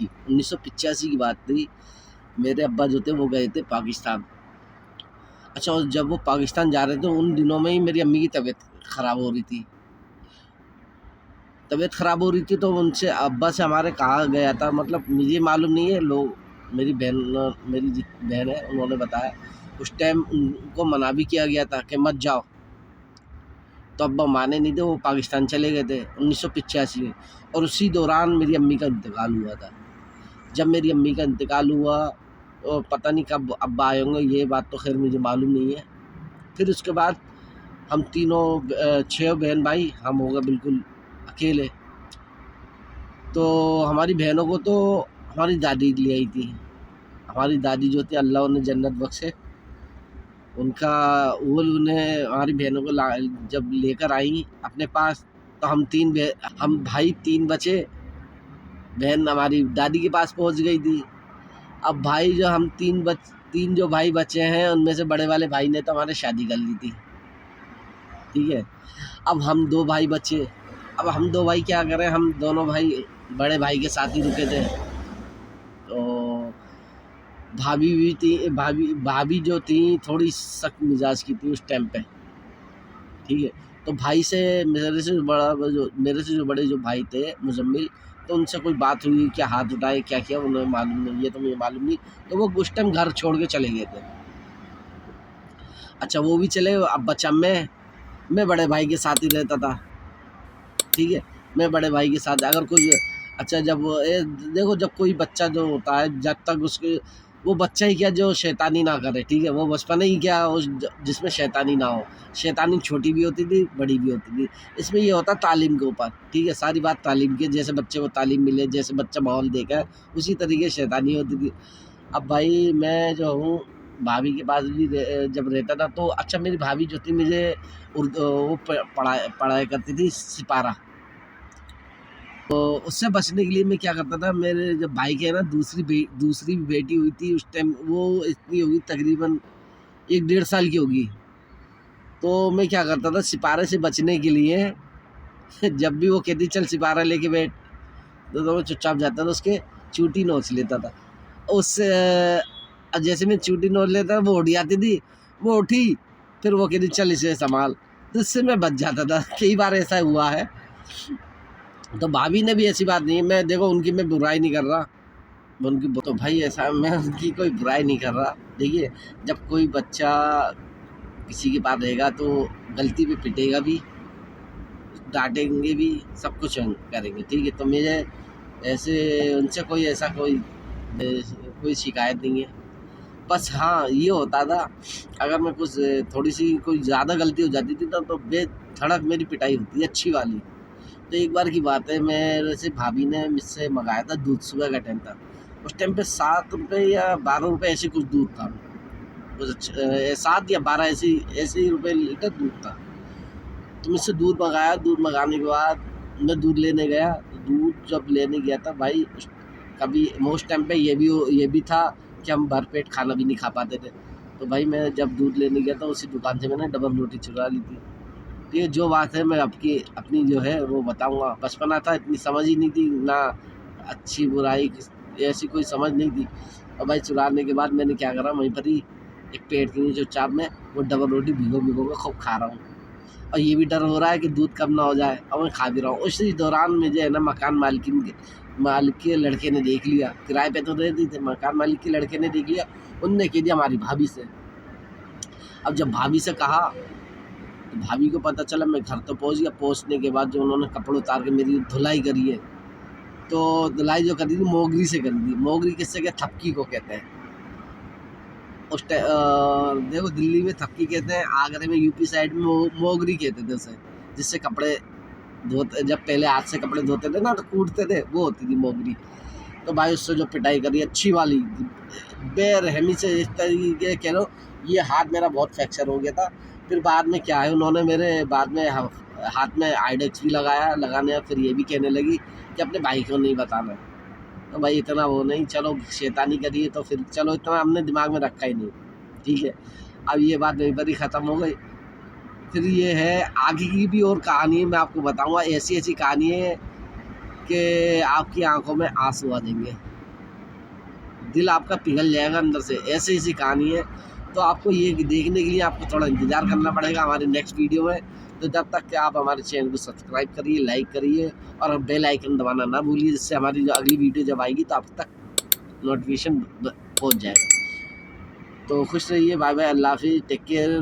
थी, 1985 की बात थी। मेरे अब्बा जो थे वो गए थे पाकिस्तान। अच्छा, और जब वो पाकिस्तान जा रहे थे उन दिनों में ही मेरी अम्मी की तबीयत ख़राब हो रही थी। तो उनसे अब्बा से हमारे कहा गया था, मतलब मुझे मालूम नहीं है, लोग मेरी बहन है, उन्होंने बताया उस टाइम उनको मना भी किया गया था कि मत जाओ, तो अब्बा माने नहीं थे, वो पाकिस्तान चले गए थे 1985 में। और उसी दौरान मेरी अम्मी का इंतकाल हुआ था। जब मेरी अम्मी का इंतकाल हुआ तो पता नहीं कब अब्बा आए होंगे, ये बात तो खैर मुझे मालूम नहीं है। फिर उसके बाद हम तीनों 6 बहन भाई हम हो गए बिल्कुल अकेले। तो हमारी बहनों को तो हमारी दादी ले आई थी। हमारी दादी जो थी, अल्लाह उन्हें जन्नत बख्शे, उनका वो उन्हें हमारी बहनों को जब लेकर आई अपने पास, तो हम भाई 3 बचे, बहन हमारी दादी के पास पहुंच गई थी। अब भाई जो हम 3 जो भाई बचे हैं, उनमें से बड़े वाले भाई ने तो हमारे शादी कर ली थी, ठीक है। अब हम 2 भाई बचे। अब हम 2 भाई क्या करें, हम दोनों भाई बड़े भाई के साथ ही रुके थे। तो भाभी भी थी, भाभी जो थी थोड़ी सख्त मिजाज की थी उस टाइम पे, ठीक है। तो भाई से मेरे से जो बड़े जो भाई थे मुजम्मिल, तो उनसे कोई बात हुई, क्या हाथ उठाए, क्या किया, उन्हें मालूम नहीं, ये तो मुझे मालूम नहीं। तो वो उस टाइम घर छोड़ के चले गए थे। अच्छा, वो भी चले। अब बच्चा मैं बड़े भाई के साथ ही रहता था, ठीक है। मैं बड़े भाई के साथ अगर कोई, अच्छा जब देखो, जब कोई बच्चा जो होता है, जब तक उसके वो बच्चा ही क्या जो शैतानी ना करे, ठीक है, वो बचपन ही क्या उस जिसमें शैतानी ना हो। शैतानी छोटी भी होती थी, बड़ी भी होती थी। इसमें ये होता तालीम के ऊपर, ठीक है, सारी बात तालीम की। जैसे बच्चे को तालीम मिले, जैसे बच्चा माहौल देखा है, उसी तरीके शैतानी होती थी। अब भाई मैं जो हूँ भाभी के पास भी जब रहता था, तो अच्छा मेरी भाभी जो थी मुझे उर्दू वो पढ़ाया करती थी, सिपारा। तो उससे बचने के लिए मैं क्या करता था, मेरे जब भाई के ना दूसरी भी बेटी हुई थी उस टाइम, वो इतनी होगी तकरीबन 1 डेढ़ साल की होगी। तो मैं क्या करता था सिपारे से बचने के लिए जब भी वो कहती चल सिपारा लेके बैठ, तो मैं चुपचाप जाता था, उसके चूटी नोच लेता था। उससे जैसे मैं चूटी नोच लेता वो उठ जाती थी, वो उठी, फिर वो कहती चल इसे संभाल, तो इससे मैं बच जाता था। कई बार ऐसा हुआ है। तो भाभी ने भी ऐसी बात नहीं है, मैं देखो उनकी मैं बुराई नहीं कर रहा, उनकी तो भाई ऐसा मैं उनकी कोई बुराई नहीं कर रहा। देखिए, जब कोई बच्चा किसी के पास रहेगा तो गलती पे पिटेगा भी, डांटेंगे भी, सब कुछ करेंगे, ठीक है। तो मेरे ऐसे उनसे कोई शिकायत नहीं है। बस हाँ, ये होता था अगर मैं कुछ थोड़ी सी कोई ज़्यादा गलती हो जाती थी तो बेधड़क मेरी पिटाई होती है, अच्छी वाली। तो एक बार की बात है, मेरे से भाभी ने मुझसे मंगाया था दूध, सुबह का टाइम था। उस टाइम पे 7 रुपये या 12 रुपये ऐसे कुछ दूध था, कुछ 7 या 12 ऐसे ही रुपये लीटर दूध था। तो मुझसे दूध मंगाया, दूध मंगाने के बाद मैं दूध लेने गया। तो दूध जब लेने गया था भाई, कभी उस टाइम पे ये भी था कि हम भरपेट खाना भी नहीं खा पाते थे। तो भाई मैं जब दूध लेने गया था, उसी दुकान से मैंने डबल रोटी चुरा ली थी। ये जो बात है मैं अपनी जो है वो बताऊंगा। बचपना था, इतनी समझ ही नहीं थी, ना अच्छी बुराई ऐसी कोई समझ नहीं थी। और भाई चुराने के बाद मैंने क्या करा, वहीं पर ही एक पेड़ के नीचे चुपचाप में वो डबल रोटी भिगो के खूब खा रहा हूँ। और ये भी डर हो रहा है कि दूध कम ना हो जाए, और मैं खा भी रहा हूँ। उसी दौरान मुझे है ना मकान मालिक के लड़के ने देख लिया, किराए पे तो रहते थे, मकान मालिक के लड़के ने देख लिया। उनने कह दिया हमारी भाभी से। अब जब भाभी से कहा तो भाभी को पता चला, मैं घर तो पहुंच गया। पहुंचने के बाद जो उन्होंने कपड़े उतार के मेरी धुलाई करी है, तो धुलाई जो करी थी मोगरी से करी थी। मोगरी किससे क्या, थपकी को कहते हैं। उस देखो दिल्ली में थपकी कहते हैं, आगरे में यूपी साइड में मोगरी कहते थे उसे, जिससे कपड़े धोते, जब पहले हाथ से कपड़े धोते थे ना तो कूटते थे, वो होती थी मोगरी। तो भाई उससे जो पिटाई करी अच्छी वाली, बेरहमी से, इस तरीके कह लो ये हाथ मेरा बहुत फ्रैक्चर हो गया था। फिर बाद में क्या है, उन्होंने मेरे बाद में हाथ में आइडेक्स भी लगाने, फिर ये भी कहने लगी कि अपने भाई को नहीं बताना। तो भाई इतना वो नहीं, चलो शैतानी करिए तो फिर चलो, इतना हमने दिमाग में रखा ही नहीं, ठीक है। अब ये बात वहीं पर ही ख़त्म हो गई। फिर ये है आगे की भी और कहानी है, मैं आपको बताऊंगा। ऐसी ऐसी कहानी है कि आपकी आंखों में आंसू आ जाएंगे। दिल आपका पिघल जाएगा अंदर से, ऐसी ऐसी कहानी है। तो आपको ये देखने के लिए आपको थोड़ा इंतज़ार करना पड़ेगा हमारे नेक्स्ट वीडियो में। तो जब तक कि आप हमारे चैनल को सब्सक्राइब करिए, लाइक करिए और बेल आइकन दबाना ना भूलिए, जिससे हमारी जो अगली वीडियो जब आएगी तो आप तक नोटिफिकेशन पहुंच जाएगा। तो खुश रहिए, बाय बाय, अल्लाह हाफिज़, टेक केयर।